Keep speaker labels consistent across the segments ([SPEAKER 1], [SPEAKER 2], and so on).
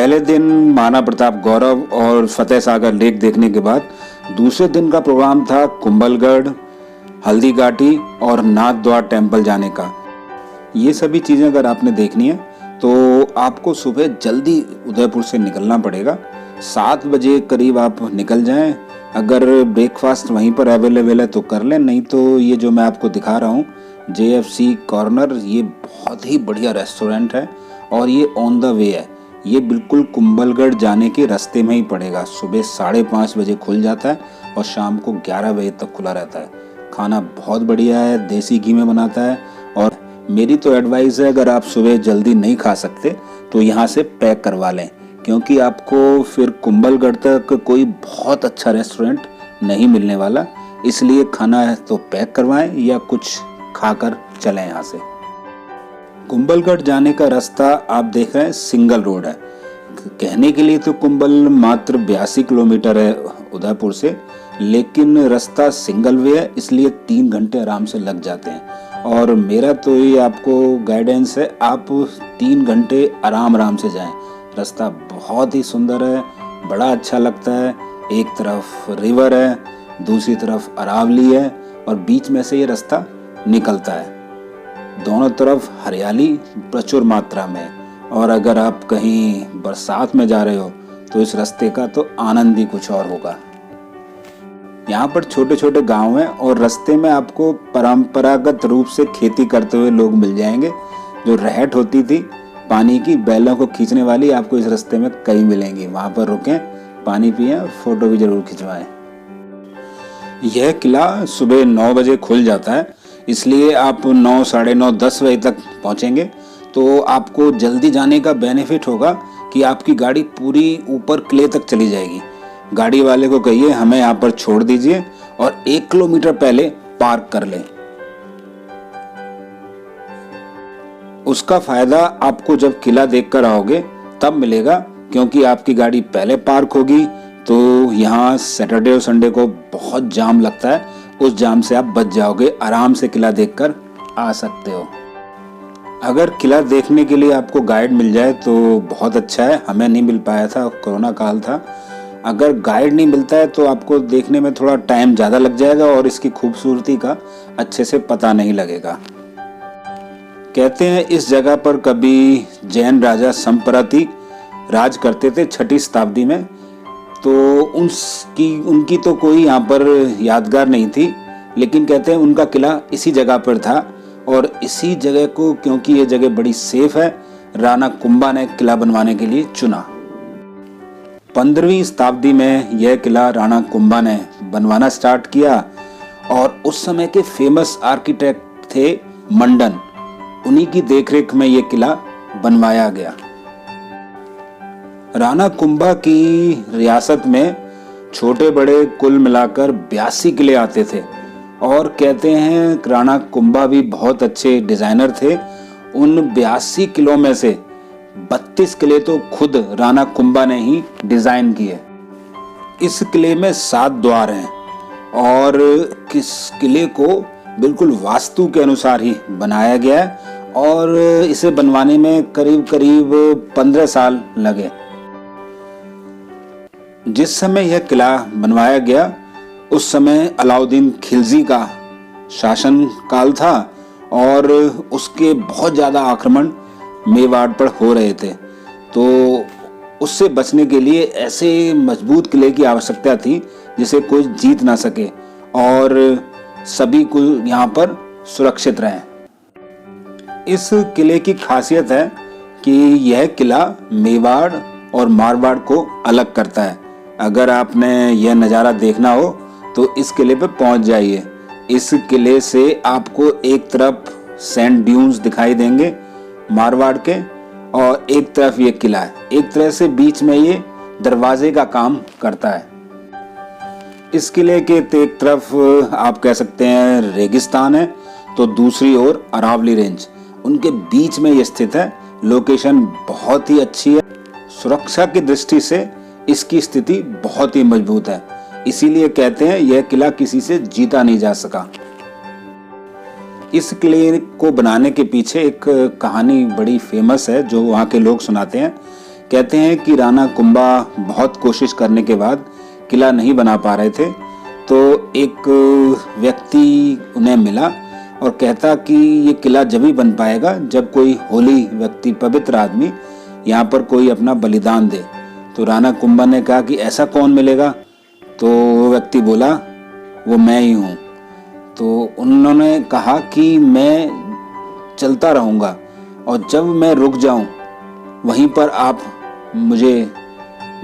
[SPEAKER 1] पहले दिन महाराणा प्रताप गौरव और फतेह सागर लेक देखने के बाद दूसरे दिन का प्रोग्राम था कुंभलगढ़, हल्दी घाटी और नाथ द्वार टेम्पल जाने का। ये सभी चीज़ें अगर आपने देखनी है तो आपको सुबह जल्दी उदयपुर से निकलना पड़ेगा। 7 बजे करीब आप निकल जाएं। अगर ब्रेकफास्ट वहीं पर अवेलेबल है तो कर लें, नहीं तो ये जो मैं आपको दिखा रहा हूँ JFC कॉर्नर, ये बहुत ही बढ़िया रेस्टोरेंट है और ये ऑन द वे है। ये बिल्कुल कुंभलगढ़ जाने के रास्ते में ही पड़ेगा। सुबह 5:30 बजे खुल जाता है और शाम को 11 बजे तक खुला रहता है। खाना बहुत बढ़िया है, देसी घी में बनाता है। और मेरी तो एडवाइस है, अगर आप सुबह जल्दी नहीं खा सकते तो यहाँ से पैक करवा लें, क्योंकि आपको फिर कुंभलगढ़ तक कोई बहुत अच्छा रेस्टोरेंट नहीं मिलने वाला। इसलिए खाना है तो पैक करवाएं या कुछ खाकर चलें यहाँ से। कुंभलगढ़ जाने का रास्ता आप देख रहे हैं सिंगल रोड है। कहने के लिए तो कुंभल मात्र 82 किलोमीटर है उदयपुर से, लेकिन रास्ता सिंगल वे है, इसलिए 3 घंटे आराम से लग जाते हैं। और मेरा तो ये आपको गाइडेंस है, आप 3 घंटे आराम से जाएं। रास्ता बहुत ही सुंदर है, बड़ा अच्छा लगता है। एक तरफ रिवर है, दूसरी तरफ अरावली है और बीच में से ये रास्ता निकलता है। दोनों तरफ हरियाली प्रचुर मात्रा में। और अगर आप कहीं बरसात में जा रहे हो तो इस रास्ते का तो आनंद ही कुछ और होगा। यहाँ पर छोटे छोटे गांव हैं और रास्ते में आपको परंपरागत रूप से खेती करते हुए लोग मिल जाएंगे। जो रहट होती थी पानी की, बैलों को खींचने वाली, आपको इस रास्ते में कई मिलेंगी। वहां पर रुकें, पानी पिएं और फोटो भी जरूर खिंचवाएं। यह किला सुबह 9 बजे खुल जाता है, इसलिए आप 9, साढ़े 9, 10 बजे तक पहुंचेंगे तो आपको जल्दी जाने का बेनिफिट होगा कि आपकी गाड़ी पूरी ऊपर किले तक चली जाएगी। गाड़ी वाले को कहिए हमें यहाँ पर छोड़ दीजिए और 1 किलोमीटर पहले पार्क कर लें। उसका फायदा आपको जब किला देखकर आओगे तब मिलेगा, क्योंकि आपकी गाड़ी पहले पार्क होगी तो यहाँ सैटरडे और संडे को बहुत जाम लगता है। उस जाम से आप बच जाओगे, आराम से किला देखकर आ सकते हो। अगर किला देखने के लिए आपको गाइड मिल जाए तो बहुत अच्छा है। हमें नहीं मिल पाया था, कोरोना काल था। अगर गाइड नहीं मिलता है तो आपको देखने में थोड़ा टाइम ज़्यादा लग जाएगा और इसकी खूबसूरती का अच्छे से पता नहीं लगेगा। कहते हैं इस जगह पर कभी जैन राजा संपराती राज करते थे 6वीं शताब्दी में, तो उनकी तो कोई यहाँ पर यादगार नहीं थी, लेकिन कहते हैं उनका किला इसी जगह पर था। और इसी जगह को, क्योंकि ये जगह बड़ी सेफ है, राणा कुंभा ने किला बनवाने के लिए चुना। 15वीं शताब्दी में यह किला राणा कुंभा ने बनवाना स्टार्ट किया और उस समय के फेमस आर्किटेक्ट थे मंडन। उन्हीं की देखरेख में यह किला बनवाया गया। राणा कुंभा की रियासत में छोटे बड़े कुल मिलाकर 82 किले आते थे और कहते हैं राणा कुंभा भी बहुत अच्छे डिजाइनर थे। उन 82 किलों में से 32 किले तो खुद राणा कुंभा ने ही डिजाइन किए। इस किले में 7 द्वार हैं और किस किले को बिल्कुल वास्तु के अनुसार ही बनाया गया है और इसे बनवाने में करीब 15 साल लगे। जिस समय यह किला बनवाया गया उस समय अलाउद्दीन खिलजी का शासन काल था और उसके बहुत ज़्यादा आक्रमण मेवाड़ पर हो रहे थे, तो उससे बचने के लिए ऐसे मजबूत किले की आवश्यकता थी जिसे कोई जीत ना सके और सभी को यहाँ पर सुरक्षित रहें। इस किले की खासियत है कि यह किला मेवाड़ और मारवाड़ को अलग करता है। अगर आपने यह नज़ारा देखना हो तो इस किले पे पहुंच जाइए। इस किले से आपको एक तरफ सैंड ड्यून्स दिखाई देंगे मारवाड़ के और एक तरफ ये किला है। एक तरह से बीच में ये दरवाजे का काम करता है। इस किले के एक तरफ आप कह सकते हैं रेगिस्तान है तो दूसरी ओर अरावली रेंज, उनके बीच में ये स्थित है। लोकेशन बहुत ही अच्छी है। सुरक्षा की दृष्टि से इसकी स्थिति बहुत ही मजबूत है, इसीलिए कहते हैं यह किला किसी से जीता नहीं जा सका। इस किले को बनाने के पीछे एक कहानी बड़ी फेमस है जो वहाँ के लोग सुनाते हैं। कहते हैं कि राणा कुंभा बहुत कोशिश करने के बाद किला नहीं बना पा रहे थे, तो एक व्यक्ति उन्हें मिला और कहता कि ये किला जब ही बन पाएगा जब कोई होली व्यक्ति, पवित्र आदमी यहाँ पर कोई अपना बलिदान दे। तो राणा कुंभा ने कहा कि ऐसा कौन मिलेगा? तो वो व्यक्ति बोला, वो मैं ही हूँ। तो उन्होंने कहा कि मैं चलता रहूँगा और जब मैं रुक जाऊँ वहीं पर आप मुझे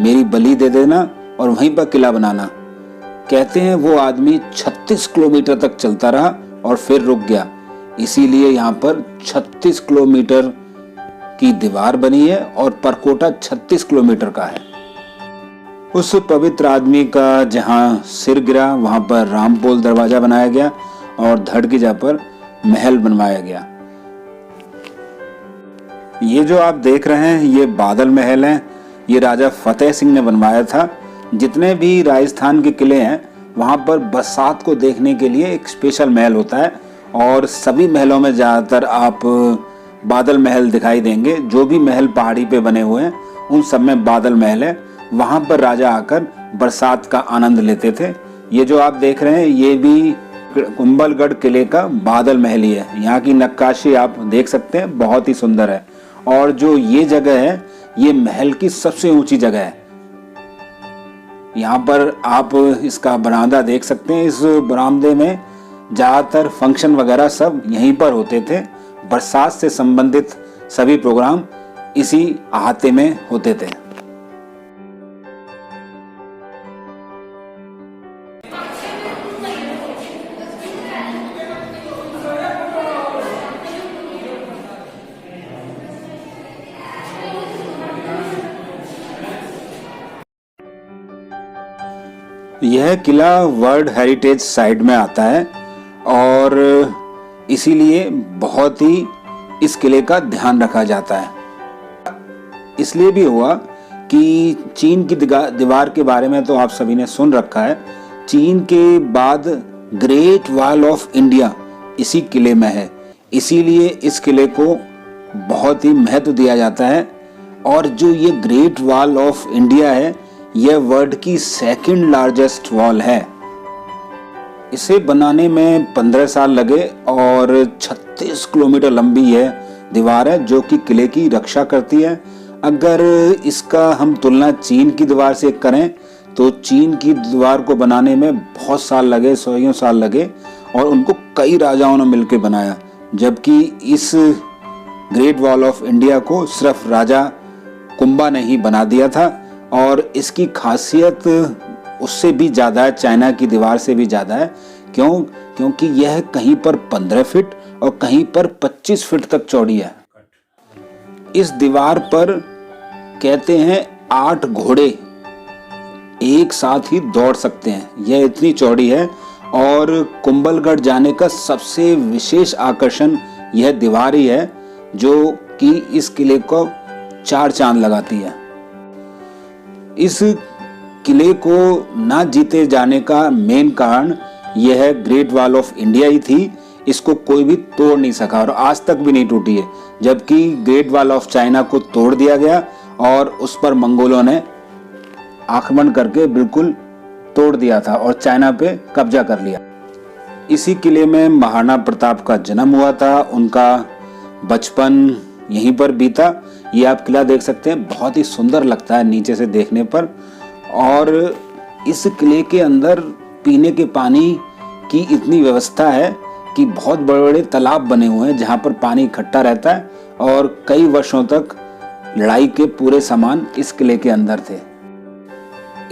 [SPEAKER 1] मेरी बलि दे देना और वहीं पर किला बनाना। कहते हैं वो आदमी 36 किलोमीटर तक चलता रहा और फिर रुक गया, इसीलिए यहाँ पर 36 किलोमीटर की दीवार बनी है और परकोटा 36 किलोमीटर का है। उस पवित्र आदमी का जहाँ सिर गिरा वहाँ पर रामपोल दरवाजा बनाया गया और धड़ की जगह पर महल बनवाया गया। ये जो आप देख रहे हैं ये बादल महल है, ये राजा फतेह सिंह ने बनवाया था। जितने भी राजस्थान के किले हैं वहाँ पर बरसात को देखने के लिए एक स्पेशल महल होता है और सभी महलों में ज़्यादातर आप बादल महल दिखाई देंगे। जो भी महल पहाड़ी पे बने हुए हैं उन सब में बादल महल है, वहाँ पर राजा आकर बरसात का आनंद लेते थे। ये जो आप देख रहे हैं ये भी कुंभलगढ़ किले का बादल महल ही है। यहाँ की नक्काशी आप देख सकते हैं, बहुत ही सुंदर है। और जो ये जगह है ये महल की सबसे ऊंची जगह है। यहाँ पर आप इसका बरामदा देख सकते हैं। इस बरामदे में ज़्यादातर फंक्शन वगैरह सब यहीं पर होते थे। बरसात से संबंधित सभी प्रोग्राम इसी अहाते में होते थे। यह किला वर्ल्ड हेरिटेज साइट में आता है और इसीलिए बहुत ही इस किले का ध्यान रखा जाता है। इसलिए भी हुआ कि चीन की दीवार के बारे में तो आप सभी ने सुन रखा है। चीन के बाद ग्रेट वॉल ऑफ इंडिया इसी किले में है, इसीलिए इस किले को बहुत ही महत्व दिया जाता है। और जो ये ग्रेट वॉल ऑफ इंडिया है यह वर्ल्ड की सेकंड लार्जेस्ट वॉल है। इसे बनाने में 15 साल लगे और 36 किलोमीटर लंबी यह दीवार है जो कि किले की रक्षा करती है। अगर इसका हम तुलना चीन की दीवार से करें तो चीन की दीवार को बनाने में बहुत साल लगे, 100 साल लगे और उनको कई राजाओं ने मिलकर बनाया, जबकि इस ग्रेट वॉल ऑफ इंडिया को सिर्फ राजा कुंभा ने ही बना दिया था। और इसकी खासियत उससे भी ज़्यादा है, चाइना की दीवार से भी ज़्यादा है। क्योंकि यह कहीं पर 15 फीट और कहीं पर 25 फीट तक चौड़ी है। इस दीवार पर कहते हैं 8 घोड़े एक साथ ही दौड़ सकते हैं, यह इतनी चौड़ी है। और कुंभलगढ़ जाने का सबसे विशेष आकर्षण यह दीवार ही है जो कि इस किले को 4 चांद लगाती है। इस किले को ना जीते जाने का मेन कारण यह ग्रेट वॉल ऑफ इंडिया ही थी। इसको कोई भी तोड़ नहीं सका और आज तक भी नहीं टूटी है, जबकि ग्रेट वॉल ऑफ चाइना को तोड़ दिया गया और उस पर मंगोलों ने आक्रमण करके बिल्कुल तोड़ दिया था और चाइना पे कब्जा कर लिया। इसी किले में महाराणा प्रताप का जन्म हुआ था, उनका बचपन यहीं पर बीता। ये आप किला देख सकते हैं, बहुत ही सुंदर लगता है नीचे से देखने पर। और इस किले के अंदर पीने के पानी की इतनी व्यवस्था है कि बहुत बड़े बड़े तालाब बने हुए हैं जहाँ पर पानी इकट्ठा रहता है और कई वर्षों तक लड़ाई के पूरे सामान इस किले के अंदर थे।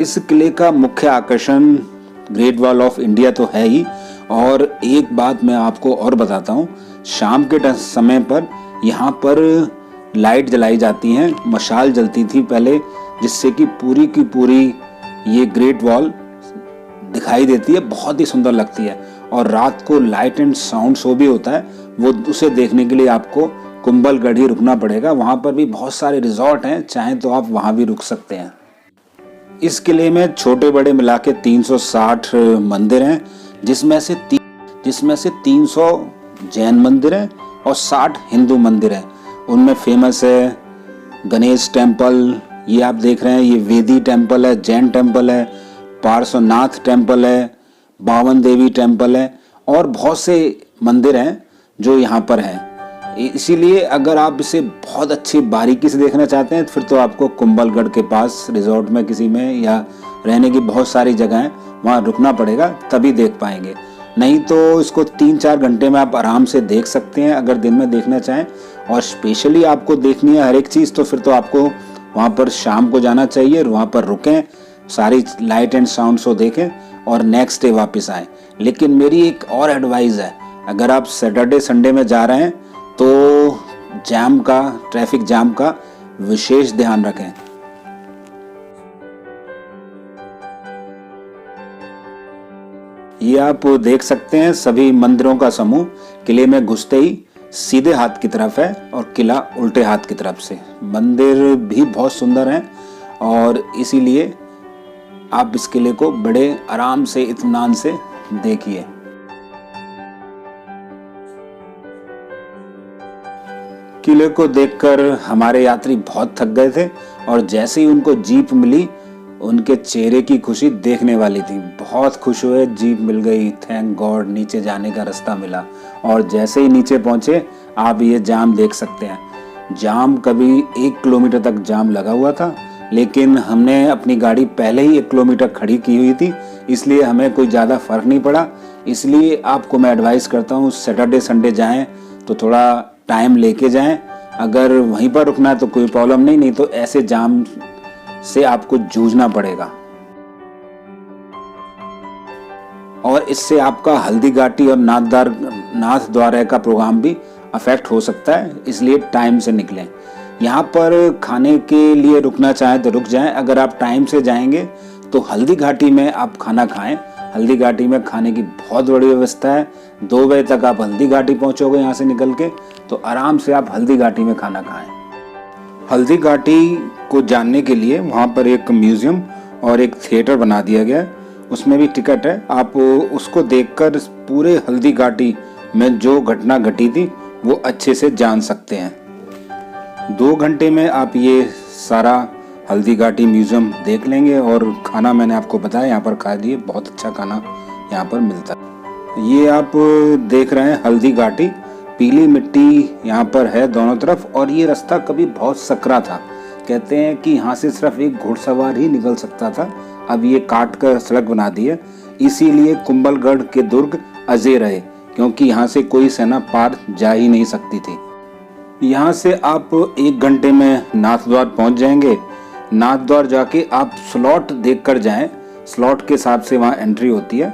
[SPEAKER 1] इस किले का मुख्य आकर्षण ग्रेट वॉल ऑफ इंडिया तो है ही, और एक बात मैं आपको और बताता हूँ। शाम के समय पर यहाँ पर लाइट जलाई जाती हैं, मशाल जलती थी पहले, जिससे कि पूरी की पूरी ये ग्रेट वॉल दिखाई देती है, बहुत ही सुंदर लगती है। और रात को लाइट एंड साउंड शो भी होता है, वो उसे देखने के लिए आपको कुंभलगढ़ ही रुकना पड़ेगा। वहाँ पर भी बहुत सारे रिजॉर्ट हैं, चाहें तो आप वहाँ भी रुक सकते हैं। इस किले में छोटे बड़े मिला के 360 मंदिर हैं, जिसमें से 300 जैन मंदिर हैं और 60 हिंदू मंदिर हैं। उनमें फेमस है गणेश टेम्पल, ये आप देख रहे हैं, ये वेदी टेम्पल है, जैन टेम्पल है, पार्श्वनाथ टेम्पल है, बावन देवी टेम्पल है और बहुत से मंदिर हैं जो यहाँ पर हैं। इसीलिए अगर आप इसे बहुत अच्छी बारीकी से देखना चाहते हैं फिर तो आपको कुंभलगढ़ के पास रिजॉर्ट में किसी में या रहने की बहुत सारी जगह हैं, वहाँ रुकना पड़ेगा, तभी देख पाएंगे। नहीं तो इसको 3-4 घंटे में आप आराम से देख सकते हैं अगर दिन में देखना चाहें। और स्पेशली आपको देखनी है हर एक चीज़, तो फिर तो आपको वहाँ पर शाम को जाना चाहिए और वहाँ पर रुकें, सारी लाइट एंड साउंड शो देखें और नेक्स्ट डे वापस आएँ। लेकिन मेरी एक और एडवाइस है, अगर आप सैटरडे संडे में जा रहे हैं तो जाम का, ट्रैफिक जाम का विशेष ध्यान रखें। ये आप देख सकते हैं सभी मंदिरों का समूह किले में घुसते ही सीधे हाथ की तरफ है और किला उल्टे हाथ की तरफ से। मंदिर भी बहुत सुंदर हैं और इसीलिए आप इस किले को बड़े आराम से, इत्मीनान से देखिए। किले को देखकर हमारे यात्री बहुत थक गए थे और जैसे ही उनको जीप मिली उनके चेहरे की खुशी देखने वाली थी। बहुत खुश हुए, जीप मिल गई, थैंक गॉड, नीचे जाने का रास्ता मिला। और जैसे ही नीचे पहुंचे आप ये जाम देख सकते हैं। जाम कभी 1 किलोमीटर तक जाम लगा हुआ था, लेकिन हमने अपनी गाड़ी पहले ही 1 किलोमीटर खड़ी की हुई थी, इसलिए हमें कोई ज़्यादा फर्क नहीं पड़ा। इसलिए आपको मैं एडवाइस करता हूँ सैटरडे संडे जाएं तो थोड़ा टाइम लेके जाएं। अगर वहीं पर रुकना है तो कोई प्रॉब्लम नहीं, नहीं तो ऐसे जाम से आपको जूझना पड़ेगा। और इससे आपका हल्दी घाटी और नाथ द्वारा का प्रोग्राम भी अफेक्ट हो सकता है, इसलिए टाइम से निकलें। यहाँ पर खाने के लिए रुकना चाहें तो रुक जाएं। अगर आप टाइम से जाएंगे तो हल्दी घाटी में आप खाना खाएं। हल्दी घाटी में खाने की बहुत बड़ी व्यवस्था है। 2 बजे तक आप हल्दी घाटी पहुंचोगे यहाँ से निकल के, तो आराम से आप हल्दी घाटी में खाना खाएं। हल्दी घाटी को जानने के लिए वहाँ पर एक म्यूजियम और एक थिएटर बना दिया गया है, उसमें भी टिकट है। आप उसको देखकर पूरे हल्दी घाटी में जो घटना घटी थी वो अच्छे से जान सकते हैं। 2 घंटे में आप ये सारा हल्दी घाटी म्यूजियम देख लेंगे। और खाना मैंने आपको बताया, यहाँ पर खा लिए, बहुत अच्छा खाना यहाँ पर मिलता है। ये आप देख रहे हैं हल्दी घाटी, पीली मिट्टी यहाँ पर है दोनों तरफ। और ये रास्ता कभी बहुत सकरा था, कहते हैं कि यहाँ से सिर्फ एक घुड़सवार ही निकल सकता था, अब ये काट कर सड़क बना दी है। इसीलिए कुंभलगढ़ के दुर्ग अजय रहे, क्योंकि यहाँ से कोई सेना पार जा ही नहीं सकती थी। यहाँ से आप 1 घंटे में नाथ द्वार पहुँच जाएंगे। नाथ द्वार जाके आप स्लॉट देखकर जाएं, स्लॉट के हिसाब से वहाँ एंट्री होती है।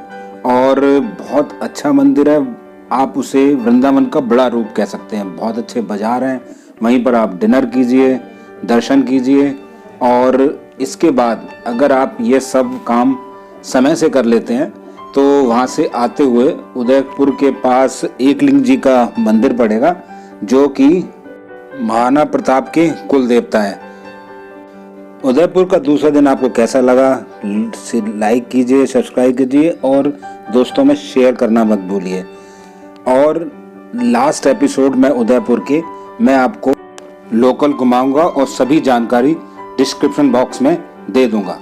[SPEAKER 1] और बहुत अच्छा मंदिर है, आप उसे वृंदावन का बड़ा रूप कह सकते हैं। बहुत अच्छे बाजार हैं, वहीं पर आप डिनर कीजिए, दर्शन कीजिए। और इसके बाद अगर आप ये सब काम समय से कर लेते हैं तो वहाँ से आते हुए उदयपुर के पास एकलिंग जी का मंदिर पड़ेगा, जो कि महाराणा प्रताप के कुल देवता है। उदयपुर का दूसरा दिन आपको कैसा लगा, लाइक कीजिए, सब्सक्राइब कीजिए और दोस्तों में शेयर करना मत भूलिए। और लास्ट एपिसोड में उदयपुर के मैं आपको लोकल घुमाऊंगा और सभी जानकारी डिस्क्रिप्शन बॉक्स में दे दूंगा।